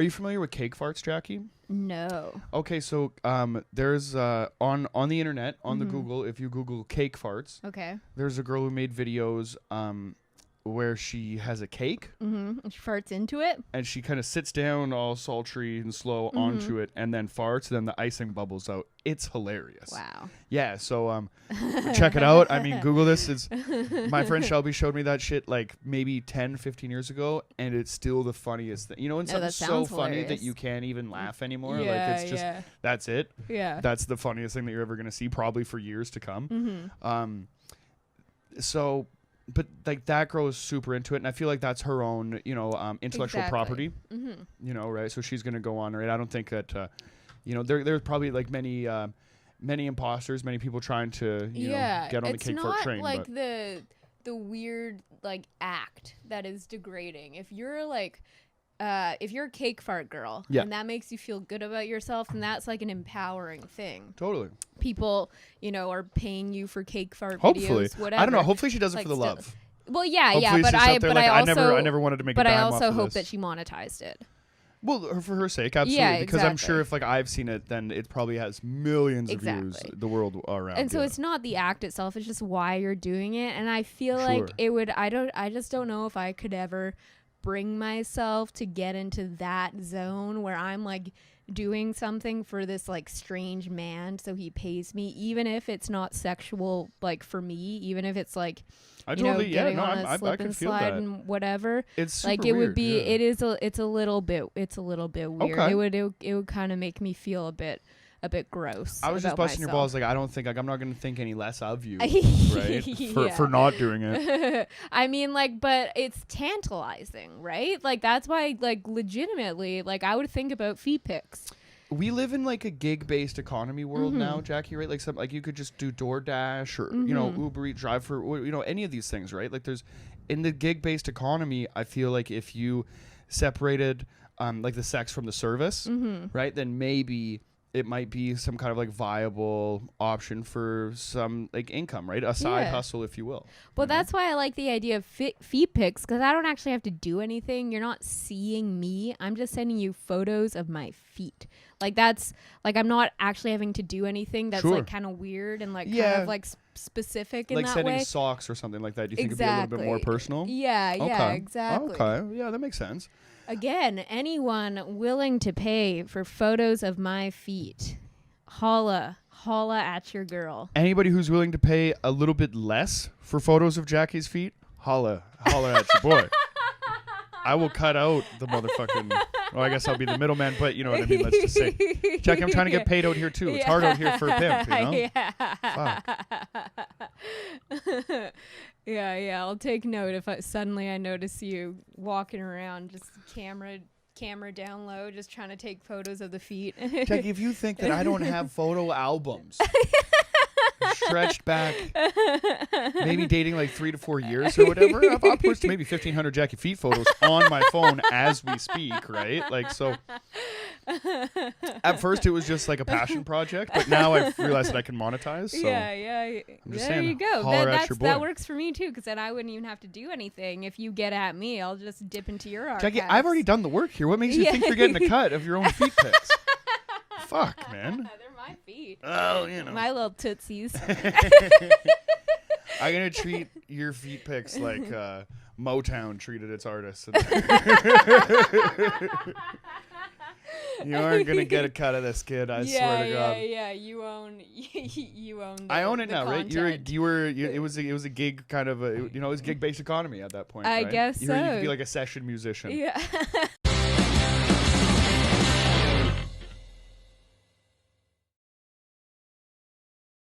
Are you familiar with cake farts, Jackie? No. Okay, so there's on the internet, on the Google, if you Google cake farts, Okay. there's a girl who made videos where she has a cake And she farts into it. and she kind of sits down all sultry and slow onto it and then farts, then the icing bubbles out. It's hilarious. Wow. Yeah, so check it out. I mean, Google this. It's my friend Shelby showed me that shit like maybe 10, 15 years ago, and it's still the funniest thing. You know, when something's so funny that hilarious. you can't even laugh anymore. Yeah, like it's just that's it. Yeah. That's the funniest thing that you're ever gonna see, probably for years to come. So, but like that girl is super into it, and I feel like that's her own, you know, intellectual property. You know, right? So she's gonna go on, right? I don't think that, you know, there's probably like many imposters, many people trying to, you know, get on the cake fart train. It's not like the weird like act that is degrading. If you're like, if you're a cake fart girl and that makes you feel good about yourself, then that's like an empowering thing. Totally. People, you know, are paying you for cake fart Hopefully. videos, whatever. I don't know. Hopefully she does it Like for the still- love. Well, yeah, Hopefully but it's just I out there, but like, I also I never wanted to make a but dime I off also of hope this. that she monetized it. Well, for her sake, absolutely. Yeah, because I'm exactly. sure if like I've seen it, then it probably has millions of views the world around. And so it's not the act itself; it's just why you're doing it. And I feel like it would. I just don't know if I could ever bring myself to get into that zone where I'm like doing something for this like strange man, so he pays me, even if it's not sexual, like for me, even if it's like. I You know, totally, getting no, on a I slip can and feel slide that. and whatever. It's super like it weird, would be. yeah. It's a little bit weird. Okay. It would kind of make me feel a bit gross. I was just about busting your myself. balls. Like I don't think like I'm not gonna think any less of you, right? For not doing it. I mean, like, but it's tantalizing, right? Like that's why, like, legitimately, like I would think about feet pics. We live in like a gig-based economy world now, Jackie, right? Like like you could just do DoorDash or you know Uber Eats, drive for you know any of these things, right? Like there's in the gig-based economy, I feel like if you separated like the sex from the service, right, then maybe it might be some kind of like viable option for some like income, right? A side hustle, if you will. Well, that's why I like the idea of feet pics, because I don't actually have to do anything. You're not seeing me. I'm just sending you photos of my feet. Like that's like I'm not actually having to do anything. That's like kind of weird and like kind of like specific in like that sending way. socks or something like that. Do you think it'd be a little bit more personal? Yeah, yeah, exactly. Okay, yeah, that makes sense. Again, anyone willing to pay for photos of my feet, holla at your girl. Anybody who's willing to pay a little bit less for photos of Jackie's feet, holla at your boy. I will cut out the motherfucking. Well, I guess I'll be the middman, but you know what I mean. Let's just say, Jackie, I'm trying to get paid out here too. It's hard out here for a pimp, you know. Fuck. Yeah. I'll take note if suddenly I notice you walking around, just camera down low, just trying to take photos of the feet. Jackie, if you think that I don't have photo albums stretched back, maybe dating like 3 to 4 years or whatever, I'll post maybe 1,500 Jackie Feet photos on my phone as we speak, right? Like, so at first it was just like a passion project, but now I've realized that I can monetize. So yeah. I'm just there saying, you go. That works for me too, because then I wouldn't even have to do anything. If you get at me, I'll just dip into your archives. Jackie, I've already done the work here. What makes you think you're getting a cut of your own feet pics? Fuck, man. They're my feet. Oh, you know. My little tootsies. I'm going to treat your feet pics like Motown treated its artists. You aren't going to get a cut of this, kid. I swear to God. Yeah. You own I own it now, content. right? It was a gig kind of it was gig-based economy at that point, I right? guess You so. could be like a session musician. Yeah.